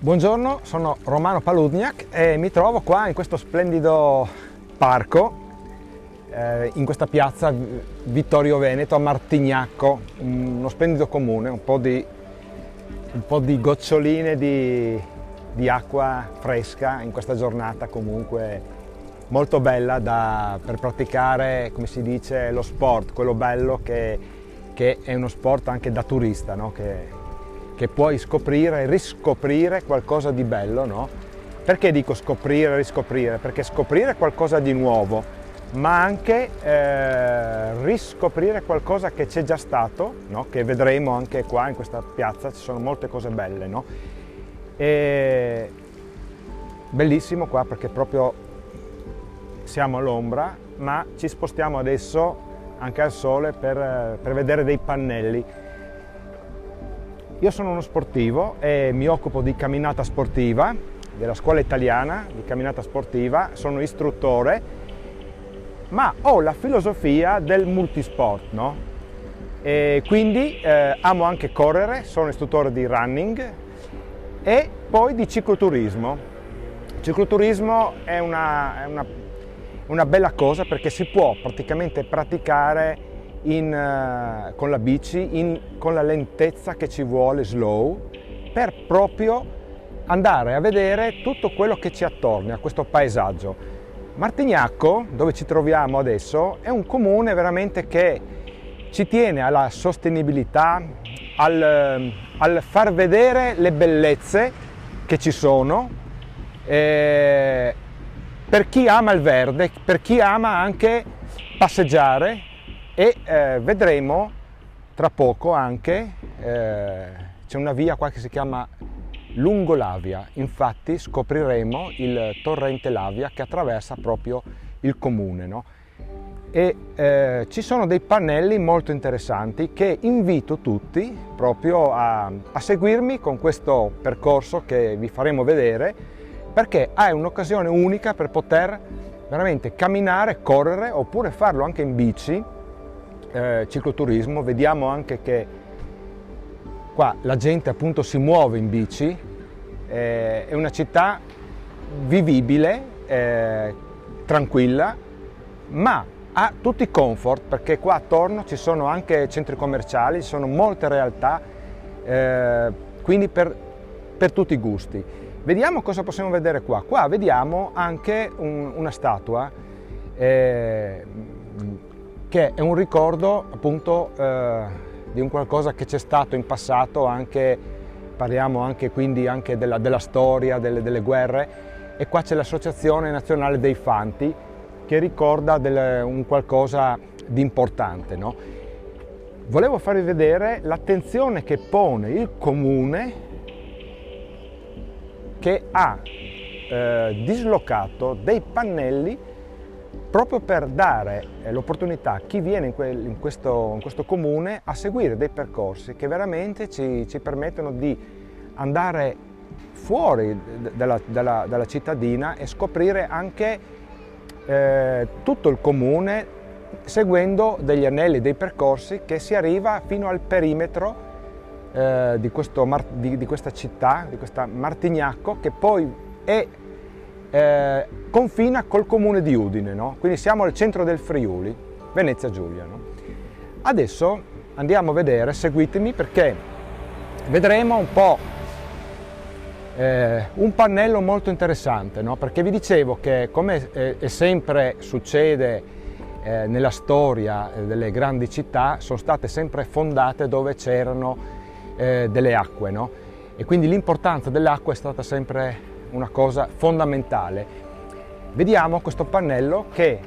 Buongiorno, sono Romano Paludniak e mi trovo qua in questo splendido parco, in questa piazza Vittorio Veneto a Martignacco, uno splendido comune, un po' di goccioline di acqua fresca in questa giornata comunque molto bella per praticare, come si dice, lo sport, quello bello che è uno sport anche da turista, no? Che puoi scoprire e riscoprire qualcosa di bello, no? Perché dico scoprire e riscoprire? Perché scoprire qualcosa di nuovo, ma anche riscoprire qualcosa che c'è già stato, no? Che vedremo anche qua in questa piazza, ci sono molte cose belle, no? E bellissimo qua perché proprio siamo all'ombra, ma ci spostiamo adesso anche al sole per vedere dei pannelli. Io sono uno sportivo e mi occupo di camminata sportiva, della scuola italiana di camminata sportiva, sono istruttore, ma ho la filosofia del multisport, no? E quindi amo anche correre, sono istruttore di running e poi di cicloturismo. Il cicloturismo è una bella cosa perché si può praticamente praticare con la bici, con la lentezza che ci vuole, slow, per proprio andare a vedere tutto quello che ci attorno a questo paesaggio. Martignacco, dove ci troviamo adesso, è un comune veramente che ci tiene alla sostenibilità, al far vedere le bellezze che ci sono, per chi ama il verde, per chi ama anche passeggiare. E vedremo tra poco anche, c'è una via qua che si chiama Lungolavia, infatti scopriremo il torrente Lavia che attraversa proprio il comune, no? E ci sono dei pannelli molto interessanti che invito tutti proprio a seguirmi con questo percorso che vi faremo vedere, perché è un'occasione unica per poter veramente camminare, correre oppure farlo anche in bici. Cicloturismo, vediamo anche che qua la gente appunto si muove in bici, è una città vivibile, tranquilla, ma ha tutti i comfort perché qua attorno ci sono anche centri commerciali, ci sono molte realtà, quindi per tutti i gusti. Vediamo cosa possiamo vedere qua. Qua vediamo anche una statua che è un ricordo appunto di un qualcosa che c'è stato in passato, anche parliamo anche quindi anche della storia, delle guerre, e qua c'è l'Associazione Nazionale dei Fanti che ricorda un qualcosa di importante, no? Volevo farvi vedere l'attenzione che pone il comune, che ha dislocato dei pannelli proprio per dare l'opportunità a chi viene in questo comune a seguire dei percorsi che veramente ci permettono di andare fuori dalla cittadina e scoprire anche tutto il comune seguendo degli anelli, dei percorsi che si arriva fino al perimetro di questa città, di questa Martignacco, che poi è confina col comune di Udine, no? Quindi siamo al centro del Friuli, Venezia Giulia, no? Adesso andiamo a vedere, seguitemi perché vedremo un po' un pannello molto interessante, no? Perché vi dicevo che come è sempre succede nella storia delle grandi città, sono state sempre fondate dove c'erano delle acque, no? E quindi l'importanza dell'acqua è stata sempre una cosa fondamentale. Vediamo questo pannello che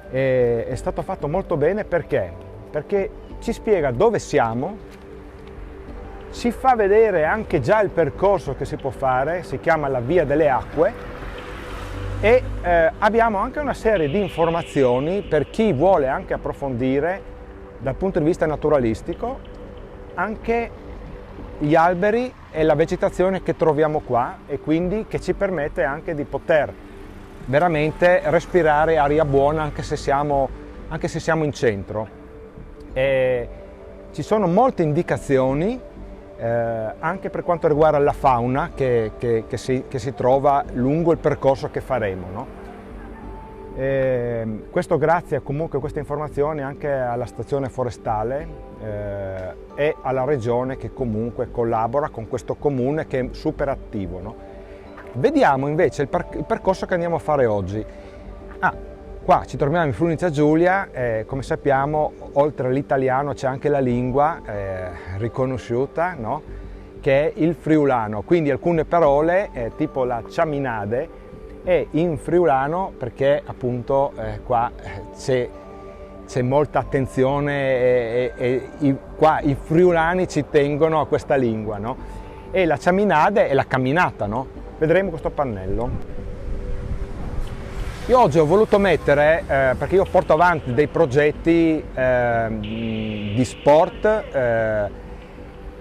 è stato fatto molto bene perché ci spiega dove siamo, ci fa vedere anche già il percorso che si può fare, si chiama la Via delle Acque, e abbiamo anche una serie di informazioni per chi vuole anche approfondire dal punto di vista naturalistico anche gli alberi e la vegetazione che troviamo qua, e quindi che ci permette anche di poter veramente respirare aria buona anche se siamo in centro. Ci sono molte indicazioni anche per quanto riguarda la fauna che si trova lungo il percorso che faremo, no? Questo grazie comunque a queste informazioni anche alla stazione forestale e alla regione che comunque collabora con questo comune che è super attivo, no? Vediamo invece il percorso che andiamo a fare oggi. Qua ci troviamo in Friuli Giulia, come sappiamo oltre all'italiano c'è anche la lingua riconosciuta, no? Che è il friulano, quindi alcune parole tipo la ciaminade è in friulano perché appunto qua c'è molta attenzione e qua i friulani ci tengono a questa lingua, no? E la ciaminade è la camminata, no? Vedremo questo pannello. Io oggi ho voluto mettere, perché io porto avanti dei progetti di sport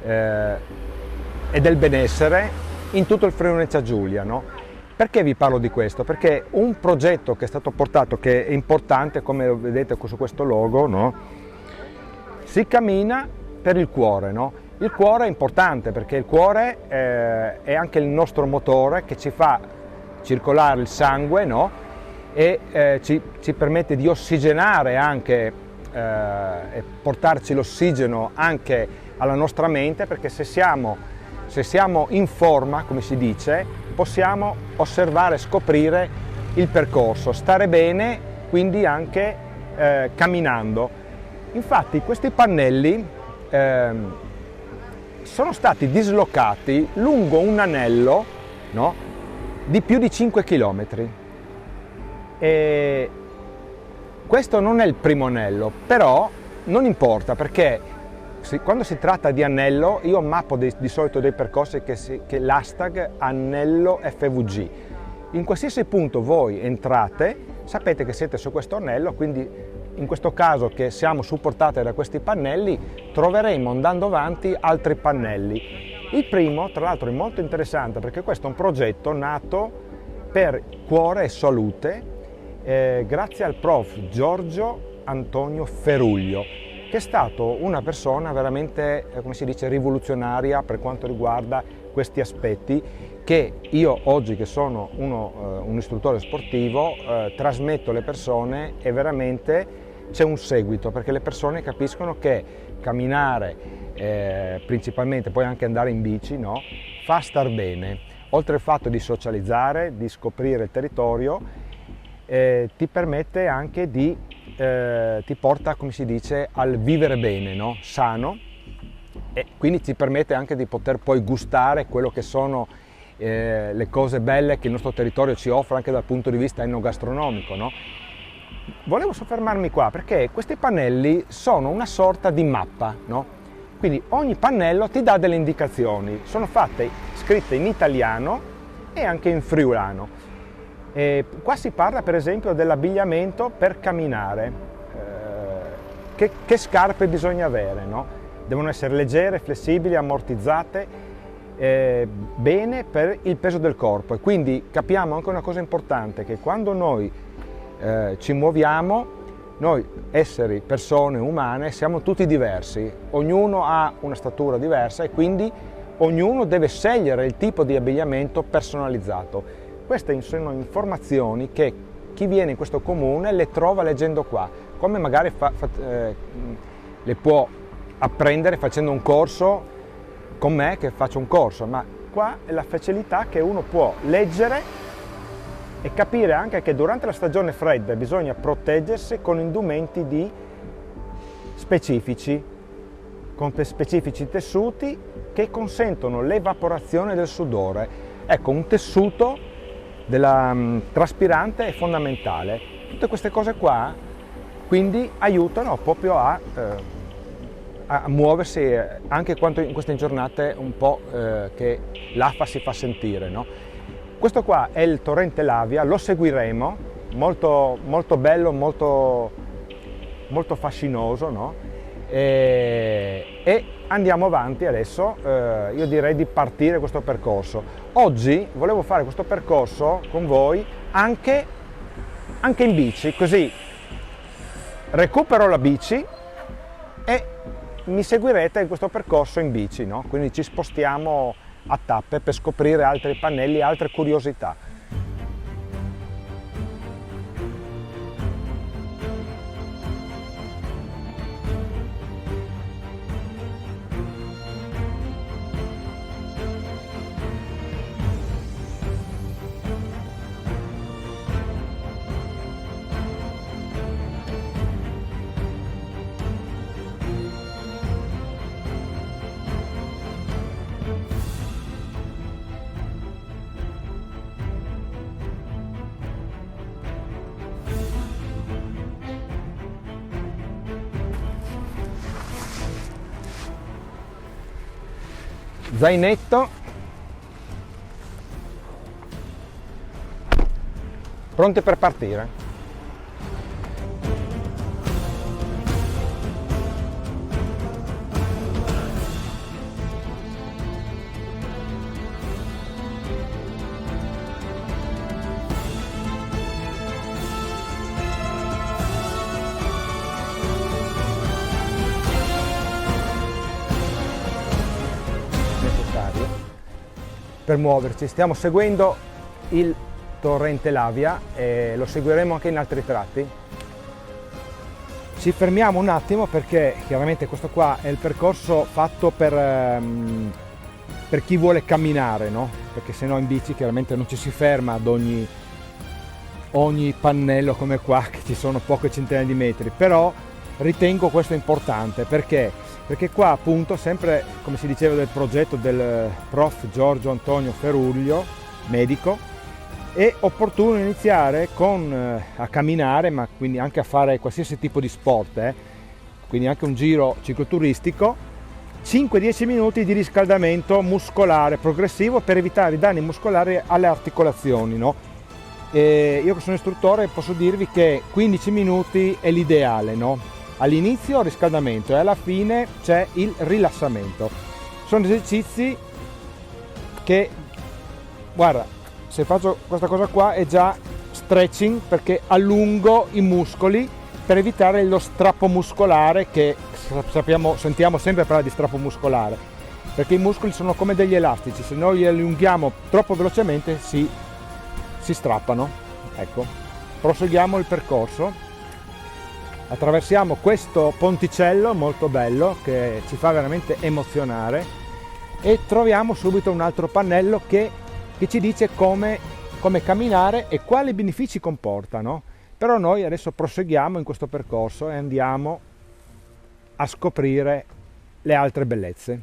e del benessere in tutto il Friuli Venezia Giulia, no? Perché vi parlo di questo? Perché un progetto che è stato portato, che è importante, come vedete su questo logo, no? Si cammina per il cuore, no? Il cuore è importante perché il cuore è anche il nostro motore che ci fa circolare il sangue, no? E ci permette di ossigenare anche e portarci l'ossigeno anche alla nostra mente, perché se siamo in forma, come si dice, possiamo osservare, scoprire il percorso, stare bene, quindi anche camminando. Infatti questi pannelli sono stati dislocati lungo un anello, no, di più di 5 km. E questo non è il primo anello, però non importa perché quando si tratta di anello io mappo di solito dei percorsi che l'hashtag anello FVG. In qualsiasi punto voi entrate sapete che siete su questo anello, quindi in questo caso che siamo supportati da questi pannelli troveremo andando avanti altri pannelli. Il primo tra l'altro è molto interessante perché questo è un progetto nato per cuore e salute grazie al prof Giorgio Antonio Feruglio, che è stato una persona veramente, come si dice, rivoluzionaria per quanto riguarda questi aspetti, che io oggi che sono un istruttore sportivo trasmetto alle persone e veramente c'è un seguito, perché le persone capiscono che camminare, principalmente poi anche andare in bici, no, fa star bene, oltre al fatto di socializzare, di scoprire il territorio, ti permette anche ti porta, come si dice, al vivere bene, no? Sano, e quindi ti permette anche di poter poi gustare quello che sono le cose belle che il nostro territorio ci offre anche dal punto di vista enogastronomico, no? Volevo soffermarmi qua perché questi pannelli sono una sorta di mappa, no? Quindi ogni pannello ti dà delle indicazioni, sono scritte in italiano e anche in friulano. Qua si parla per esempio dell'abbigliamento per camminare, che scarpe bisogna avere, no? Devono essere leggere, flessibili, ammortizzate, bene per il peso del corpo, e quindi capiamo anche una cosa importante, che quando noi ci muoviamo, noi esseri, persone umane, siamo tutti diversi, ognuno ha una statura diversa e quindi ognuno deve scegliere il tipo di abbigliamento personalizzato. Queste sono informazioni che chi viene in questo comune le trova leggendo qua, come magari le può apprendere facendo un corso con me che faccio un corso, ma qua è la facilità che uno può leggere e capire anche che durante la stagione fredda bisogna proteggersi con indumenti specifici, con specifici tessuti che consentono l'evaporazione del sudore. Ecco, un tessuto traspirante è fondamentale. Tutte queste cose qua quindi aiutano proprio a muoversi anche in queste giornate un po' che l'afa si fa sentire, no? Questo qua è il torrente Lavia, lo seguiremo, molto, molto bello, molto, molto fascinoso, no? E andiamo avanti adesso, io direi di partire questo percorso. Oggi volevo fare questo percorso con voi anche in bici, così recupero la bici e mi seguirete in questo percorso in bici, no? Quindi ci spostiamo a tappe per scoprire altri pannelli, altre curiosità. Zainetto, pronti per partire. Per muoverci, stiamo seguendo il torrente Lavia e lo seguiremo anche in altri tratti. Ci fermiamo un attimo perché chiaramente questo qua è il percorso fatto per chi vuole camminare, no? Perché se no in bici chiaramente non ci si ferma ad ogni pannello come qua, che ci sono poche centinaia di metri, però ritengo questo importante perché qua appunto, sempre come si diceva del progetto del prof Giorgio Antonio Feruglio, medico, è opportuno iniziare a camminare, ma quindi anche a fare qualsiasi tipo di sport, quindi anche un giro cicloturistico, 5-10 minuti di riscaldamento muscolare progressivo per evitare i danni muscolari alle articolazioni, no? Io che sono istruttore posso dirvi che 15 minuti è l'ideale, no? All'inizio riscaldamento e alla fine c'è il rilassamento. Sono esercizi che, guarda, se faccio questa cosa qua è già stretching perché allungo i muscoli per evitare lo strappo muscolare, che sentiamo sempre parlare di strappo muscolare, perché i muscoli sono come degli elastici, se noi li allunghiamo troppo velocemente si strappano. Ecco, proseguiamo il percorso. Attraversiamo questo ponticello molto bello che ci fa veramente emozionare e troviamo subito un altro pannello che ci dice come camminare e quali benefici comportano. Però noi adesso proseguiamo in questo percorso e andiamo a scoprire le altre bellezze.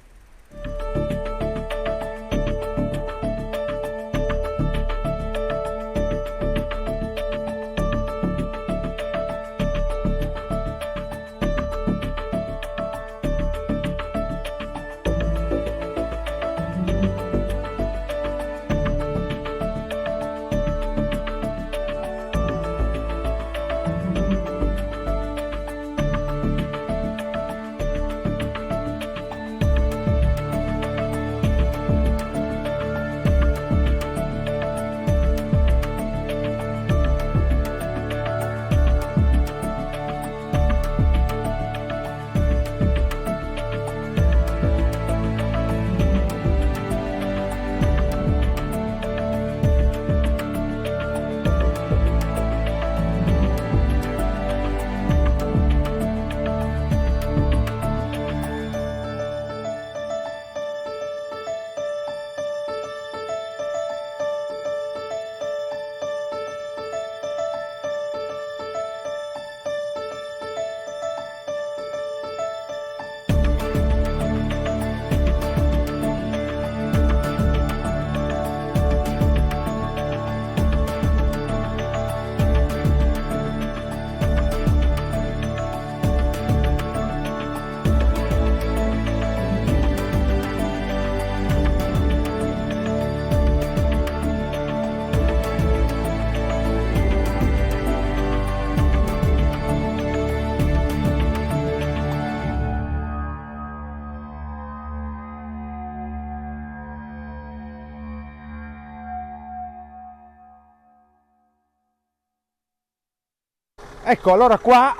Ecco, allora qua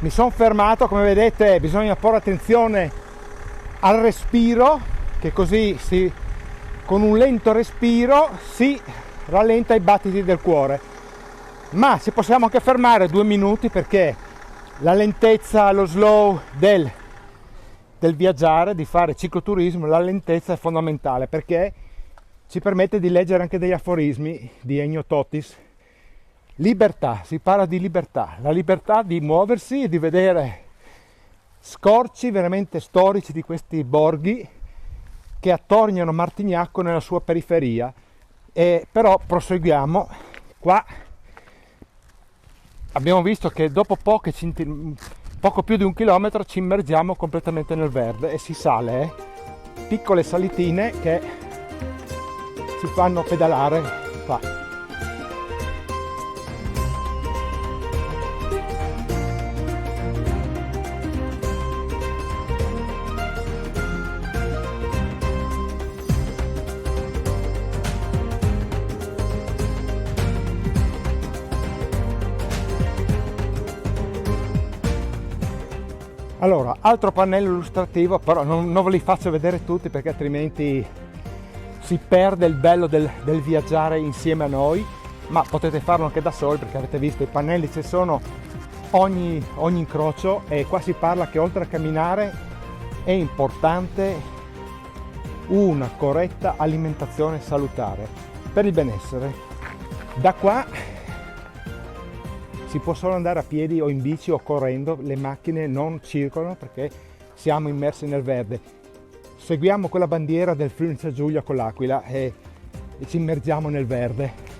Mi sono fermato, come vedete bisogna porre attenzione al respiro, che così con un lento respiro si rallenta i battiti del cuore. Ma ci possiamo anche fermare 2 minuti, perché la lentezza, lo slow del viaggiare, di fare cicloturismo, la lentezza è fondamentale, perché ci permette di leggere anche degli aforismi di Ennio Totis. Libertà, si parla di libertà, la libertà di muoversi e di vedere scorci veramente storici di questi borghi che attorniano Martignacco nella sua periferia. E però proseguiamo. Qua abbiamo visto che dopo poco più di 1 chilometro ci immergiamo completamente nel verde e si sale, piccole salitine che ci fanno pedalare qua. Allora, altro pannello illustrativo, però non ve li faccio vedere tutti perché altrimenti si perde il bello del viaggiare insieme a noi, ma potete farlo anche da soli, perché avete visto i pannelli ci sono ogni incrocio, e qua si parla che oltre a camminare è importante una corretta alimentazione salutare per il benessere. Da qua si può solo andare a piedi o in bici o correndo, le macchine non circolano perché siamo immersi nel verde. Seguiamo quella bandiera del Friuli Giulia con l'Aquila e ci immergiamo nel verde.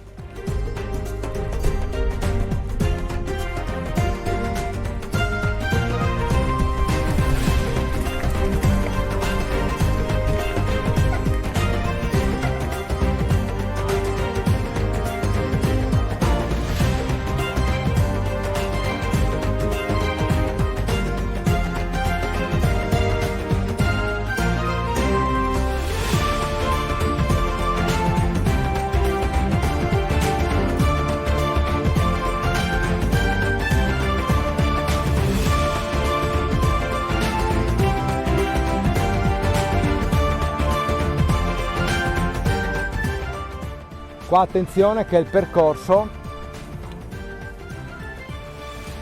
Qua attenzione che il percorso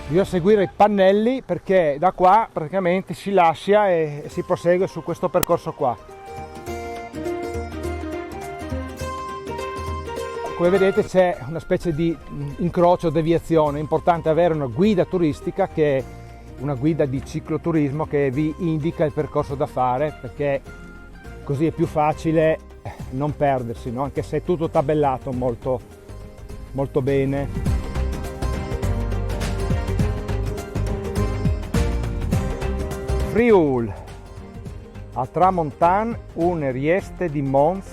bisogna seguire i pannelli, perché da qua praticamente si lascia e si prosegue su questo percorso qua. Come vedete c'è una specie di incrocio, deviazione. È importante avere una guida turistica, che è una guida di cicloturismo, che vi indica il percorso da fare, perché così è più facile non perdersi, no? Anche se è tutto tabellato molto, molto bene. Friul, a tramontan une rieste di Mons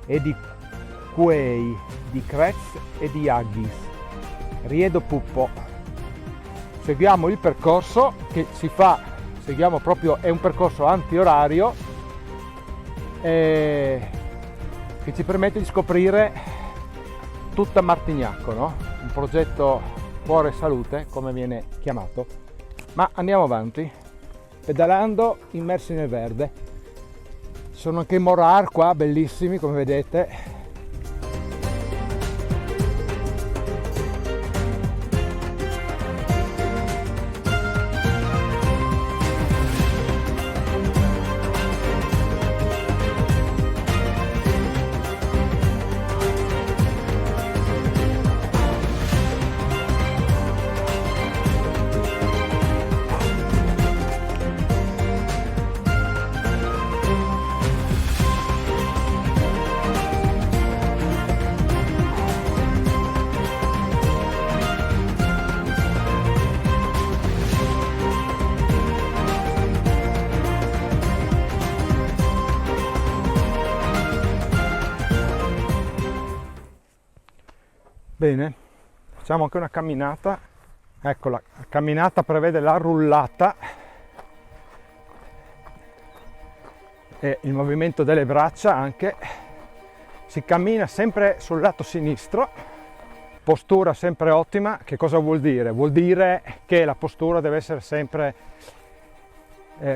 e di Quei, di Crez e di Aghis, Riedo Puppo. Seguiamo il percorso che si fa, seguiamo proprio, è un percorso antiorario che ci permette di scoprire tutta Martignacco, no? Un progetto Cuore e Salute, come viene chiamato. Ma andiamo avanti, pedalando immersi nel verde. Ci sono anche i morar qua, bellissimi, come vedete. Bene, facciamo anche una camminata. Ecco, la camminata prevede la rullata e il movimento delle braccia anche. Si cammina sempre sul lato sinistro postura sempre ottima. Che cosa vuol dire? Vuol dire che la postura deve essere sempre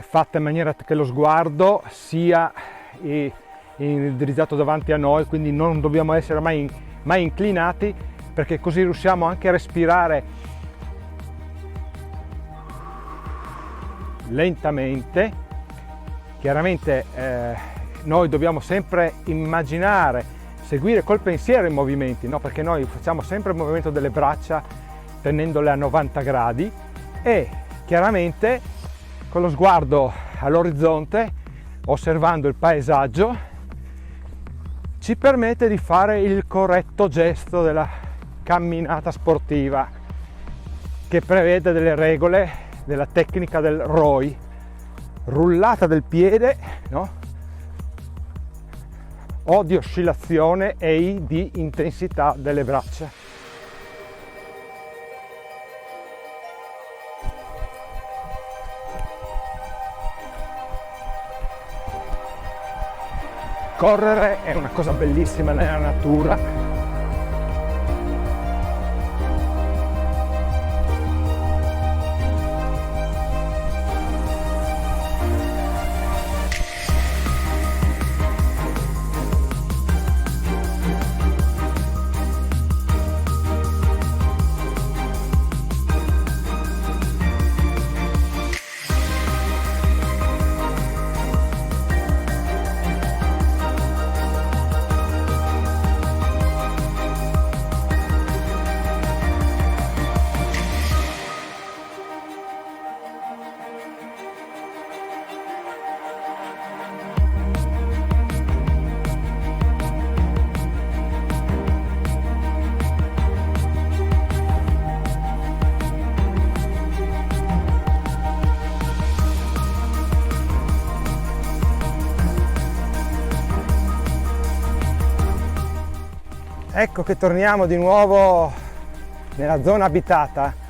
fatta in maniera che lo sguardo sia indirizzato davanti a noi, quindi non dobbiamo essere mai inclinati, perché così riusciamo anche a respirare lentamente. Chiaramente noi dobbiamo sempre immaginare, seguire col pensiero i movimenti, no? Perché noi facciamo sempre il movimento delle braccia tenendole a 90 gradi e chiaramente con lo sguardo all'orizzonte, osservando il paesaggio, ci permette di fare il corretto gesto della camminata sportiva, che prevede delle regole della tecnica del ROI, rullata del piede, no? O di oscillazione e I di intensità delle braccia. Correre è una cosa bellissima nella natura. Ecco che torniamo di nuovo nella zona abitata.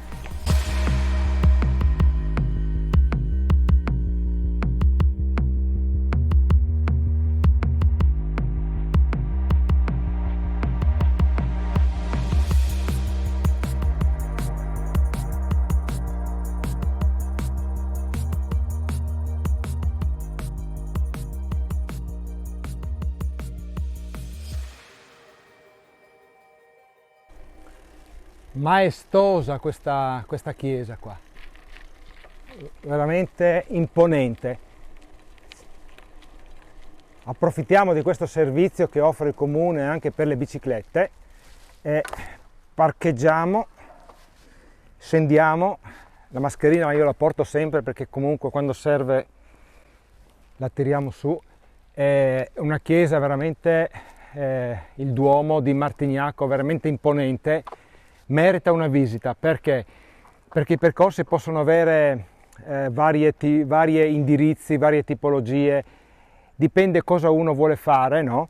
Maestosa questa chiesa qua, veramente imponente. Approfittiamo di questo servizio che offre il comune anche per le biciclette e parcheggiamo, scendiamo. La mascherina io la porto sempre perché comunque quando serve la tiriamo su. È una chiesa veramente, il Duomo di Martignaco, veramente imponente. Merita una visita perché i percorsi possono avere varie indirizzi, varie tipologie, dipende cosa uno vuole fare, no?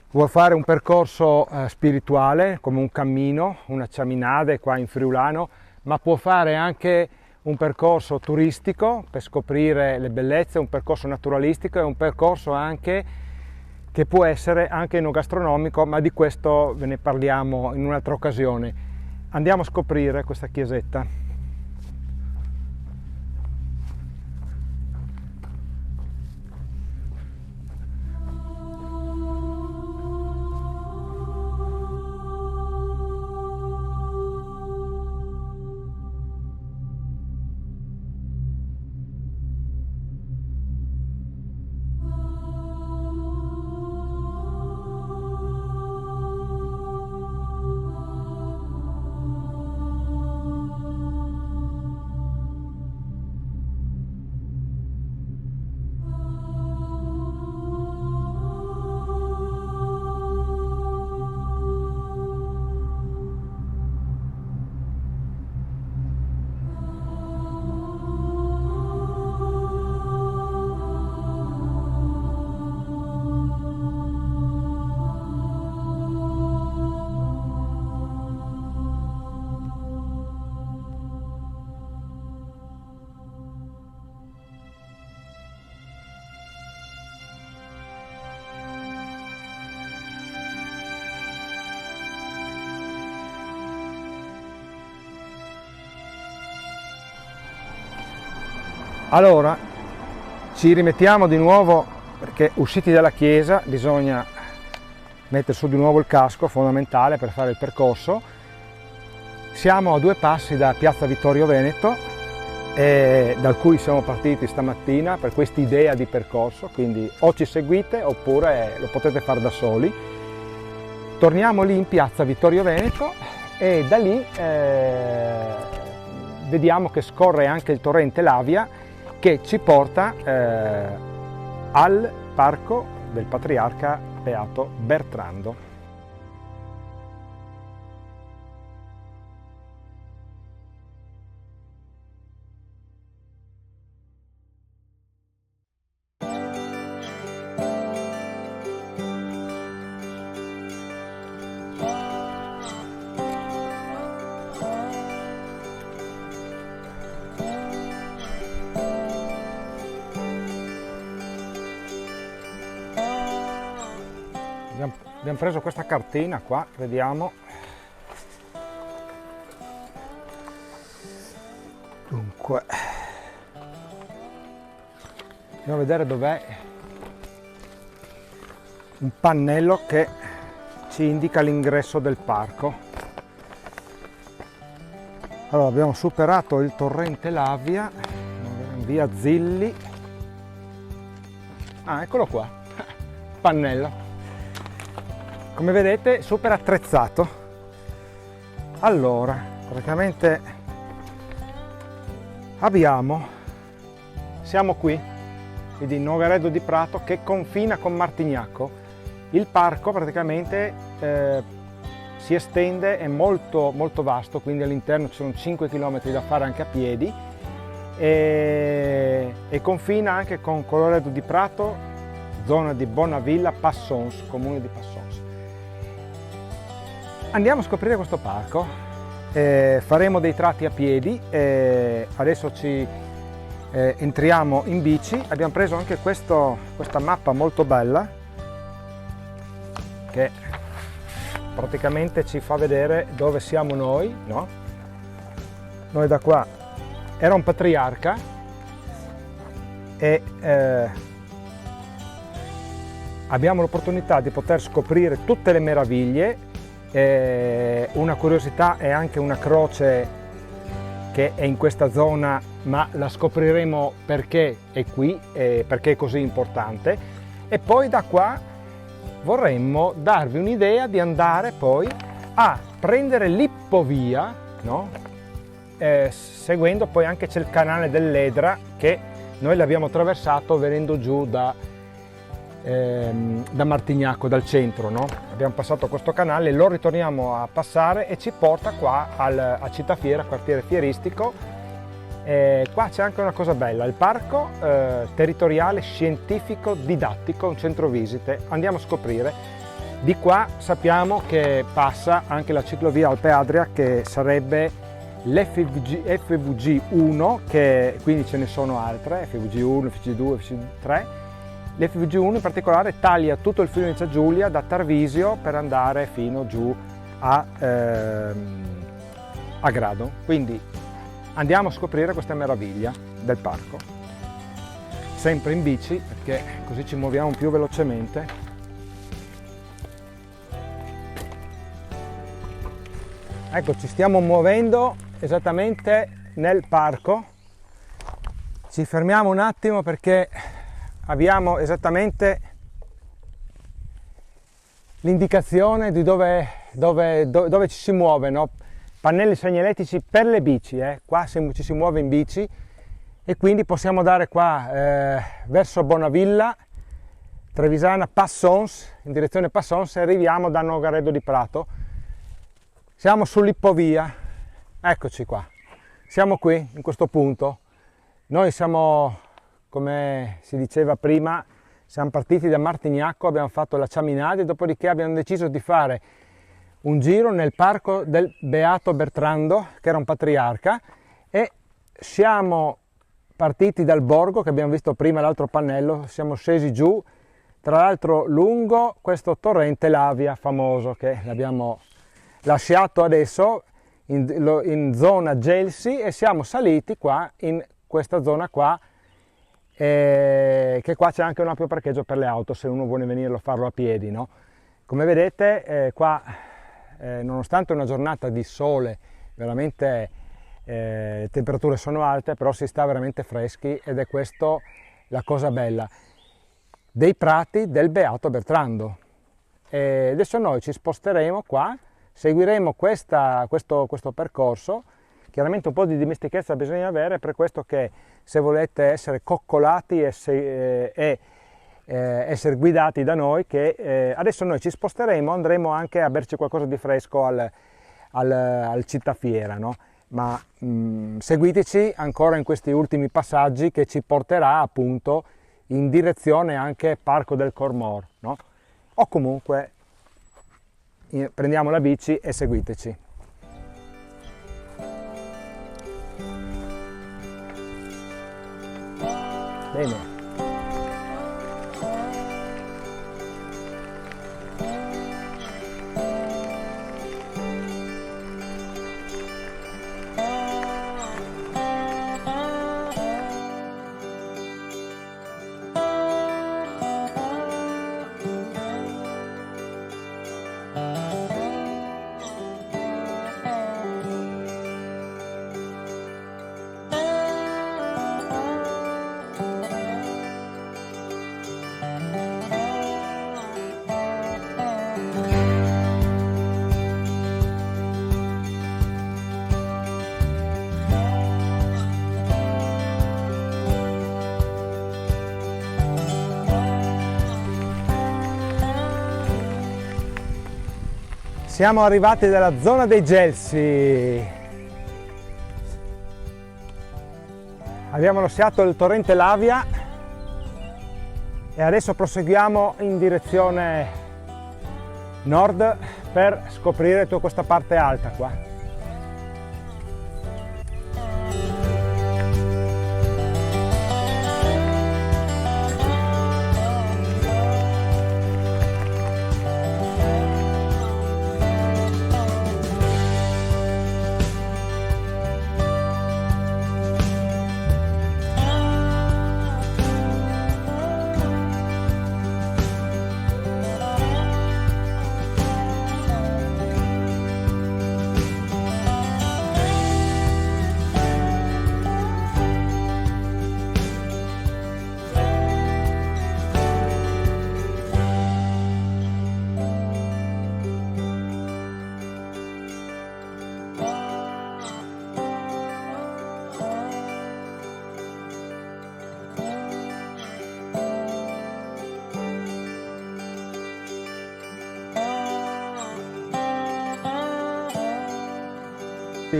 Vuole fare un percorso spirituale come un cammino, una chaminade qua in friulano, ma può fare anche un percorso turistico per scoprire le bellezze, un percorso naturalistico e un percorso anche che può essere anche enogastronomico, ma di questo ve ne parliamo in un'altra occasione. Andiamo a scoprire questa chiesetta. Allora, ci rimettiamo di nuovo perché usciti dalla chiesa bisogna mettere su di nuovo il casco, fondamentale per fare il percorso. Siamo a 2 passi da Piazza Vittorio Veneto, dal cui siamo partiti stamattina per questa idea di percorso, quindi o ci seguite oppure lo potete fare da soli. Torniamo lì in Piazza Vittorio Veneto e da lì vediamo che scorre anche il torrente Lavia che ci porta al parco del Patriarca Beato Bertrando. Abbiamo preso questa cartina qua, vediamo. Dunque, andiamo a vedere dov'è un pannello che ci indica l'ingresso del parco. Allora, abbiamo superato il torrente Lavia, via Zilli. Ah, eccolo qua, pannello. Come vedete, super attrezzato. Allora, praticamente siamo qui, quindi in Nogaredo di Prato che confina con Martignacco. Il parco praticamente si estende, è molto molto vasto, quindi all'interno ci sono 5 km da fare anche a piedi e confina anche con Colloredo di Prato, zona di Bonavilla, Passons, comune di Passons. Andiamo a scoprire questo parco, faremo dei tratti a piedi, adesso ci entriamo in bici. Abbiamo preso anche questa mappa molto bella che praticamente ci fa vedere dove siamo noi, no? Noi da qua era un patriarca e abbiamo l'opportunità di poter scoprire tutte le meraviglie. Una curiosità è anche una croce che è in questa zona, ma la scopriremo perché è qui e perché è così importante. E poi da qua vorremmo darvi un'idea di andare poi a prendere l'Ippovia, no? Seguendo poi anche c'è il canale dell'Edra che noi l'abbiamo attraversato venendo giù da Martignacco, dal centro, no? Abbiamo passato questo canale, lo ritorniamo a passare e ci porta qua a Cittafiera, quartiere fieristico. Qua c'è anche una cosa bella, il parco territoriale scientifico didattico, un centro visite. Andiamo a scoprire. Di qua sappiamo che passa anche la ciclovia Alpe Adria, che sarebbe l'FVG 1, che quindi ce ne sono altre, FVG 1, FVG 2, FVG 3. L'FVG 1 in particolare taglia tutto il Friuli Venezia Giulia da Tarvisio per andare fino giù a Grado. Quindi andiamo a scoprire questa meraviglia del parco, sempre in bici perché così ci muoviamo più velocemente. Ecco, ci stiamo muovendo esattamente nel parco. Ci fermiamo un attimo perché abbiamo esattamente l'indicazione di dove ci si muove, no? Pannelli segnaletici per le bici, qua ci si muove in bici e quindi possiamo dare qua verso Bonavilla, Trevisana, Passons, in direzione Passons, e arriviamo da Nogaredo di Prato. Siamo sull'Ippovia, eccoci qua, siamo qui in questo punto. Noi siamo, come si diceva prima, siamo partiti da Martignacco, abbiamo fatto la Ciaminade, dopodiché abbiamo deciso di fare un giro nel parco del Beato Bertrando, che era un patriarca, e siamo partiti dal borgo che abbiamo visto prima, l'altro pannello, siamo scesi giù, tra l'altro lungo questo torrente Lavia famoso che l'abbiamo lasciato adesso in zona Gelsi e siamo saliti qua in questa zona qua e che qua c'è anche un ampio parcheggio per le auto se uno vuole venire a farlo a piedi, no? Come vedete qua nonostante una giornata di sole veramente le temperature sono alte, però si sta veramente freschi ed è questo la cosa bella dei prati del Beato Bertrando. E adesso noi ci sposteremo qua, seguiremo questo percorso. Chiaramente un po' di dimestichezza bisogna avere, per questo che se volete essere coccolati e essere guidati da noi, che adesso noi ci sposteremo, andremo anche a berci qualcosa di fresco al Cittafiera, no? Ma seguiteci ancora in questi ultimi passaggi che ci porterà appunto in direzione anche Parco del Cormor, no? O comunque prendiamo la bici e seguiteci. Bene. Siamo arrivati nella zona dei Gelsi. Abbiamo lasciato il torrente Lavia e adesso proseguiamo in direzione nord per scoprire tutta questa parte alta qua.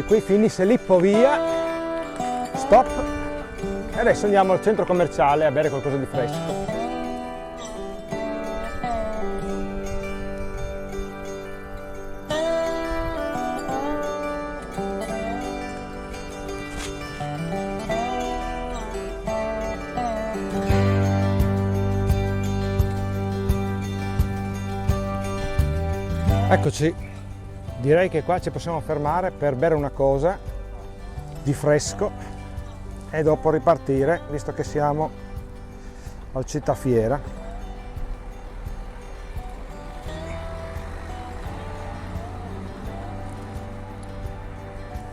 Qui finisce l'Ippovia, stop, e adesso andiamo al centro commerciale a bere qualcosa di fresco. Eccoci. Direi che qua ci possiamo fermare per bere una cosa di fresco e dopo ripartire, visto che siamo al Cittafiera.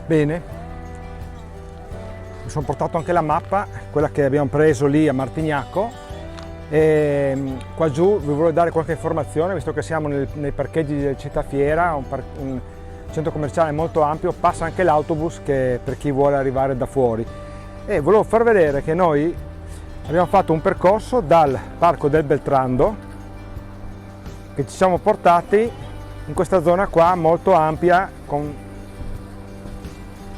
Bene, mi sono portato anche la mappa, quella che abbiamo preso lì a Martignaco, e qua giù vi voglio dare qualche informazione, visto che siamo nei parcheggi del Cittafiera, un centro commerciale molto ampio, passa anche l'autobus che per chi vuole arrivare da fuori, e volevo far vedere che noi abbiamo fatto un percorso dal Parco del Beltrando che ci siamo portati in questa zona qua molto ampia con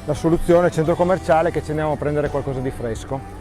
la soluzione centro commerciale, che ci andiamo a prendere qualcosa di fresco.